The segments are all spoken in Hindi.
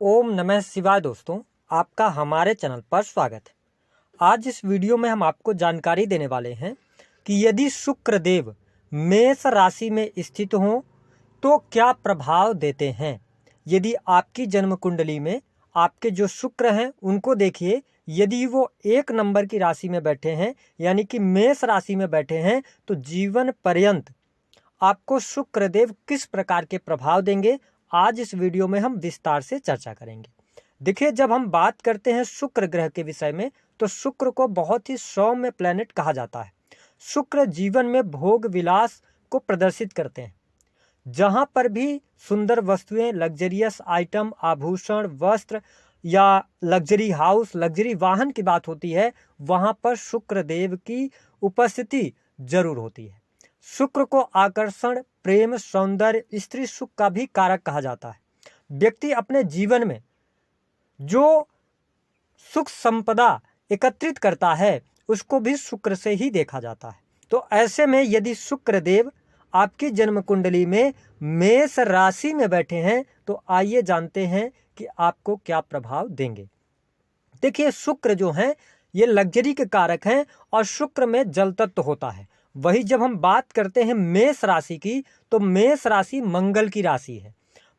ओम नमः शिवाय। दोस्तों, आपका हमारे चैनल पर स्वागत है। आज इस वीडियो में हम आपको जानकारी देने वाले हैं कि यदि शुक्र देव मेष राशि में स्थित हों तो क्या प्रभाव देते हैं। यदि आपकी जन्म कुंडली में आपके जो शुक्र हैं उनको देखिए, यदि वो 1 नंबर की राशि में बैठे हैं यानी कि मेष राशि में बैठे हैं तो जीवन पर्यंत आपको शुक्र देव किस प्रकार के प्रभाव देंगे, आज इस वीडियो में हम विस्तार से चर्चा करेंगे। देखिए, जब हम बात करते हैं शुक्र ग्रह के विषय में तो शुक्र को बहुत ही सौम्य प्लैनेट कहा जाता है। शुक्र जीवन में भोग विलास को प्रदर्शित करते हैं। जहां पर भी सुंदर वस्तुएं, लग्जरियस आइटम, आभूषण, वस्त्र या लग्जरी हाउस, लग्जरी वाहन की बात होती है, वहां पर शुक्र देव की उपस्थिति जरूर होती है। शुक्र को आकर्षण, प्रेम, सौंदर्य, स्त्री सुख का भी कारक कहा जाता है। व्यक्ति अपने जीवन में जो सुख संपदा एकत्रित करता है उसको भी शुक्र से ही देखा जाता है। तो ऐसे में यदि शुक्र देव आपकी जन्म कुंडली में मेष राशि में बैठे हैं तो आइए जानते हैं कि आपको क्या प्रभाव देंगे। देखिए, शुक्र जो हैं ये लग्जरी के कारक हैं और शुक्र में जल तत्व होता है। वही जब हम बात करते हैं मेष राशि की तो मेष राशि मंगल की राशि है।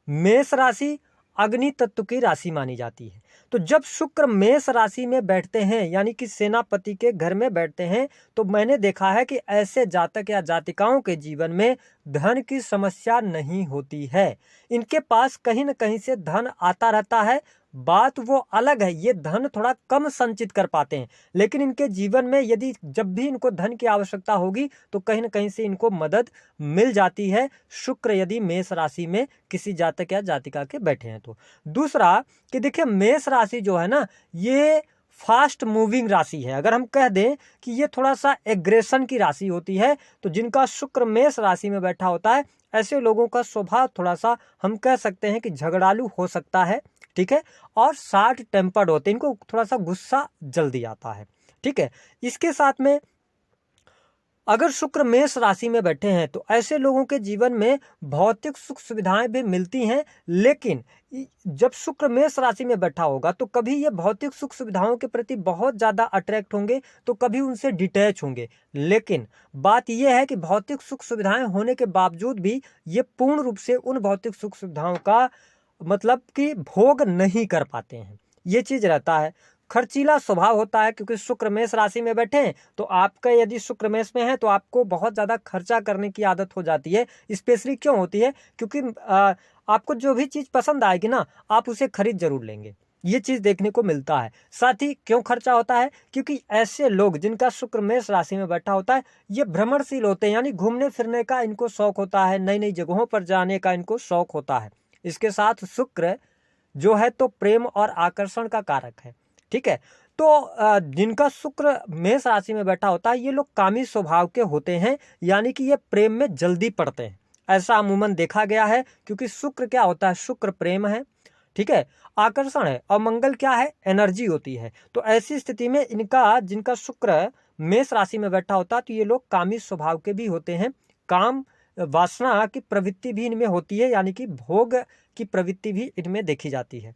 मेष राशि अग्नि तत्व की राशि मानी जाती है। तो जब शुक्र मेष राशि में बैठते हैं यानी कि सेनापति के घर में बैठते हैं तो मैंने देखा है कि ऐसे जातक या जातिकाओं के जीवन में धन की समस्या नहीं होती है। इनके पास कहीं न कहीं से धन आता रहता है। बात वो अलग है, ये धन थोड़ा कम संचित कर पाते हैं, लेकिन इनके जीवन में यदि जब भी इनको धन की आवश्यकता होगी तो कहीं न कहीं से इनको मदद मिल जाती है, शुक्र यदि मेष राशि में किसी जातक या जातिका के बैठे हैं तो। दूसरा कि देखिए, मेष राशि जो है ना, ये फास्ट मूविंग राशि है। अगर हम कह दें कि ये थोड़ा सा एग्रेशन की राशि होती है तो जिनका शुक्र मेष राशि में बैठा होता है ऐसे लोगों का स्वभाव थोड़ा सा हम कह सकते हैं कि झगड़ालू हो सकता है, ठीक है, और शॉर्ट टेम्पर्ड होते हैं, इनको थोड़ा सा गुस्सा जल्दी आता है, ठीक है। इसके साथ में अगर शुक्र मेष राशि में बैठे हैं तो ऐसे लोगों के जीवन में भौतिक सुख सुविधाएं भी मिलती हैं, लेकिन जब शुक्र मेष राशि में बैठा होगा तो कभी ये भौतिक सुख सुविधाओं के प्रति बहुत ज़्यादा अट्रैक्ट होंगे तो कभी उनसे डिटैच होंगे। लेकिन बात यह है कि भौतिक सुख सुविधाएं होने के बावजूद भी ये पूर्ण रूप से उन भौतिक सुख सुविधाओं का मतलब कि भोग नहीं कर पाते हैं। ये चीज़ रहता है। खर्चीला स्वभाव होता है क्योंकि शुक्र मेष राशि में बैठे हैं तो आपका यदि शुक्र मेष में है तो आपको बहुत ज़्यादा खर्चा करने की आदत हो जाती है। स्पेशली क्यों होती है? क्योंकि आपको जो भी चीज़ पसंद आएगी ना, आप उसे खरीद जरूर लेंगे। ये चीज़ देखने को मिलता है। साथ ही क्यों खर्चा होता है? क्योंकि ऐसे लोग जिनका शुक्र मेष राशि में बैठा होता है ये भ्रमणशील होते हैं, यानी घूमने फिरने का इनको शौक होता है, नई नई जगहों पर जाने का इनको शौक होता है। इसके साथ शुक्र जो है तो प्रेम और आकर्षण का कारक है, ठीक है। तो जिनका शुक्र मेष राशि में बैठा होता है ये लोग कामी स्वभाव के होते हैं, यानी कि ये प्रेम में जल्दी पड़ते हैं। ऐसा अमूमन देखा गया है क्योंकि शुक्र क्या होता है? शुक्र प्रेम है, ठीक है, आकर्षण है, और मंगल क्या है? एनर्जी होती है। तो ऐसी स्थिति में इनका जिनका शुक्र मेष राशि में बैठा होता है तो ये लोग कामी स्वभाव के भी होते हैं। काम वासना की प्रवृत्ति भी इनमें होती है, यानी कि भोग की प्रवृत्ति भी इनमें देखी जाती है।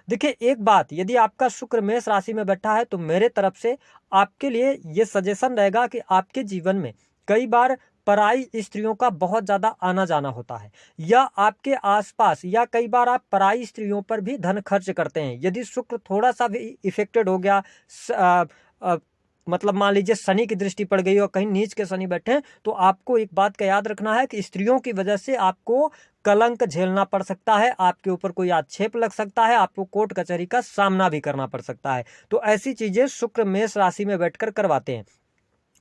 देखिए, एक बात, यदि आपका शुक्र मेष राशि में बैठा है तो मेरे तरफ से आपके लिए ये सजेशन रहेगा कि आपके जीवन में कई बार पराई स्त्रियों का बहुत ज़्यादा आना जाना होता है, या आपके आसपास, या कई बार आप पराई स्त्रियों पर भी धन खर्च करते हैं। यदि शुक्र थोड़ा सा भी इफेक्टेड हो गया, मतलब मान लीजिए शनि की दृष्टि पड़ गई और कहीं नीच के शनि बैठे हैं तो आपको एक बात का याद रखना है कि स्त्रियों की वजह से आपको कलंक झेलना पड़ सकता है, आपके ऊपर कोई आक्षेप लग सकता है, आपको कोर्ट कचहरी का सामना भी करना पड़ सकता है। तो ऐसी चीजें शुक्र मेष राशि में बैठकर करवाते हैं।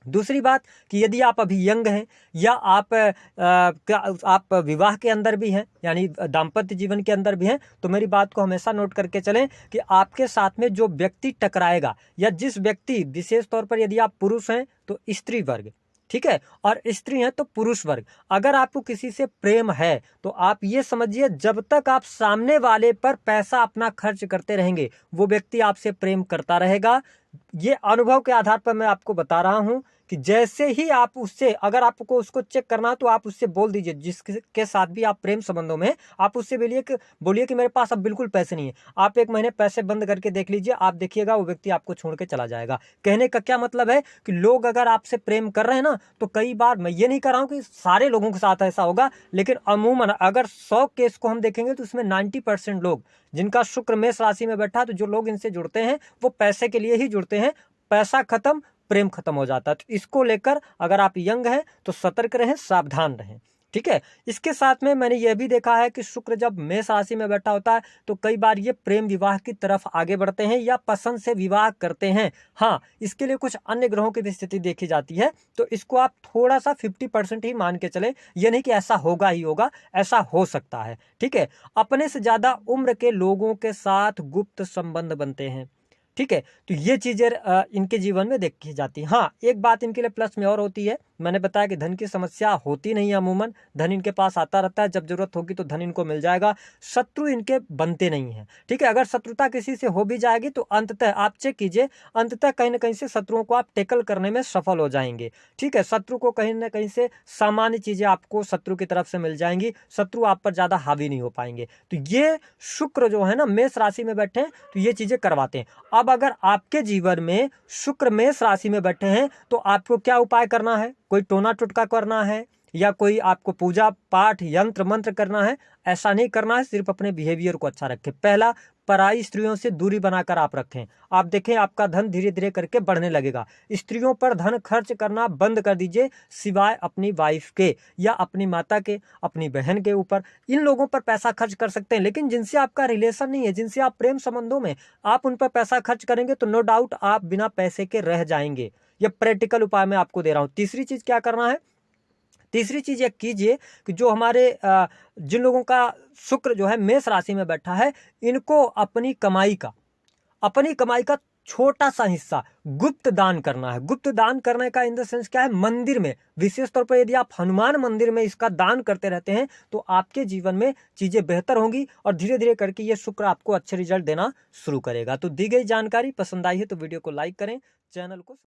दूसरी बात कि यदि आप अभी यंग हैं या आप विवाह के अंदर भी हैं, यानी दाम्पत्य जीवन के अंदर भी हैं, तो मेरी बात को हमेशा नोट करके चलें कि आपके साथ में जो व्यक्ति टकराएगा, या जिस व्यक्ति, विशेष तौर पर यदि आप पुरुष हैं तो स्त्री वर्ग, ठीक है, और स्त्री हैं तो पुरुष वर्ग, अगर आपको किसी से प्रेम है तो आप ये समझिए जब तक आप सामने वाले पर पैसा अपना खर्च करते रहेंगे वो व्यक्ति आपसे प्रेम करता रहेगा। ये अनुभव के आधार पर मैं आपको बता रहा हूं कि जैसे ही आप उससे, अगर आपको उसको चेक करना है तो आप उससे बोल दीजिए, जिसके साथ भी आप प्रेम संबंधों में, आप उससे बोलिए कि मेरे पास अब बिल्कुल पैसे नहीं है, आप 1 महीने पैसे बंद करके देख लीजिए, आप देखिएगा वो व्यक्ति आपको छोड़ के चला जाएगा। कहने का क्या मतलब है कि लोग अगर आपसे प्रेम कर रहे हैं ना, तो कई बार, मैं ये नहीं कर रहा हूं कि सारे लोगों के साथ ऐसा होगा, लेकिन अमूमन अगर 100 केस को हम देखेंगे तो उसमें 90% लोग जिनका शुक्र मेष राशि में बैठा, तो जो लोग इनसे जुड़ते हैं वो पैसे के लिए ही जुड़ते हैं। पैसा खत्म, प्रेम खत्म हो जाता है। तो इसको लेकर अगर आप यंग हैं तो सतर्क रहें, सावधान रहें, ठीक है। इसके साथ में मैंने यह भी देखा है कि शुक्र जब मेष राशि में बैठा होता है तो कई बार ये प्रेम विवाह की तरफ आगे बढ़ते हैं या पसंद से विवाह करते हैं। हाँ, इसके लिए कुछ अन्य ग्रहों की भी स्थिति देखी जाती है, तो इसको आप थोड़ा सा 50% ही मान के चले। ये नहीं कि ऐसा होगा ही होगा, ऐसा हो सकता है, ठीक है। अपने से ज्यादा उम्र के लोगों के साथ गुप्त संबंध बनते हैं, ठीक है। तो ये चीजें इनके जीवन में देखी जाती है। हाँ, एक बात इनके लिए प्लस में और होती है, मैंने बताया कि धन की समस्या होती नहीं है अमूमन, धन इनके पास आता रहता है, जब जरूरत होगी तो धन इनको मिल जाएगा। शत्रु इनके बनते नहीं है, ठीक है। अगर शत्रुता किसी से हो भी जाएगी तो अंततः आप चेक कीजिए, अंततः कहीं ना कहीं से शत्रुओं को आप टेकल करने में सफल हो जाएंगे, ठीक है। शत्रु को कहीं ना कहीं से सामान्य चीजें आपको शत्रु की तरफ से मिल जाएंगी, शत्रु आप पर ज्यादा हावी नहीं हो पाएंगे। तो ये शुक्र जो है ना मेष राशि में बैठे हैं तो ये चीजें करवाते हैं। अब अगर आपके जीवन में शुक्र मेष राशि में बैठे हैं तो आपको क्या उपाय करना है? कोई टोना टुटका करना है या कोई आपको पूजा पाठ यंत्र मंत्र करना है? ऐसा नहीं करना है, सिर्फ अपने बिहेवियर को अच्छा रखें। पहला, पराई स्त्रियों से दूरी बनाकर आप रखें। आप देखें आपका धन धीरे धीरे करके बढ़ने लगेगा। स्त्रियों पर धन खर्च करना बंद कर दीजिए, सिवाय अपनी वाइफ के या अपनी माता के, अपनी बहन के ऊपर। इन लोगों पर पैसा खर्च कर सकते हैं, लेकिन जिनसे आपका रिलेशन नहीं है, जिनसे आप प्रेम संबंधों में, आप उन पर पैसा खर्च करेंगे तो नो डाउट आप बिना पैसे के रह जाएंगे। यह प्रैक्टिकल उपाय मैं आपको दे रहा हूं। तीसरी चीज क्या करना है? तीसरी चीज ये कीजिए कि जो हमारे जिन लोगों का शुक्र जो है मेष राशि में बैठा है, इनको अपनी कमाई का छोटा सा हिस्सा गुप्त दान करना है। गुप्त दान करने का इन द सेंस क्या है? मंदिर में, विशेष तौर पर यदि आप हनुमान मंदिर में इसका दान करते रहते हैं तो आपके जीवन में चीजें बेहतर होंगी और धीरे धीरे करके ये शुक्र आपको अच्छे रिजल्ट देना शुरू करेगा। तो दी गई जानकारी पसंद आई है तो वीडियो को लाइक करें, चैनल को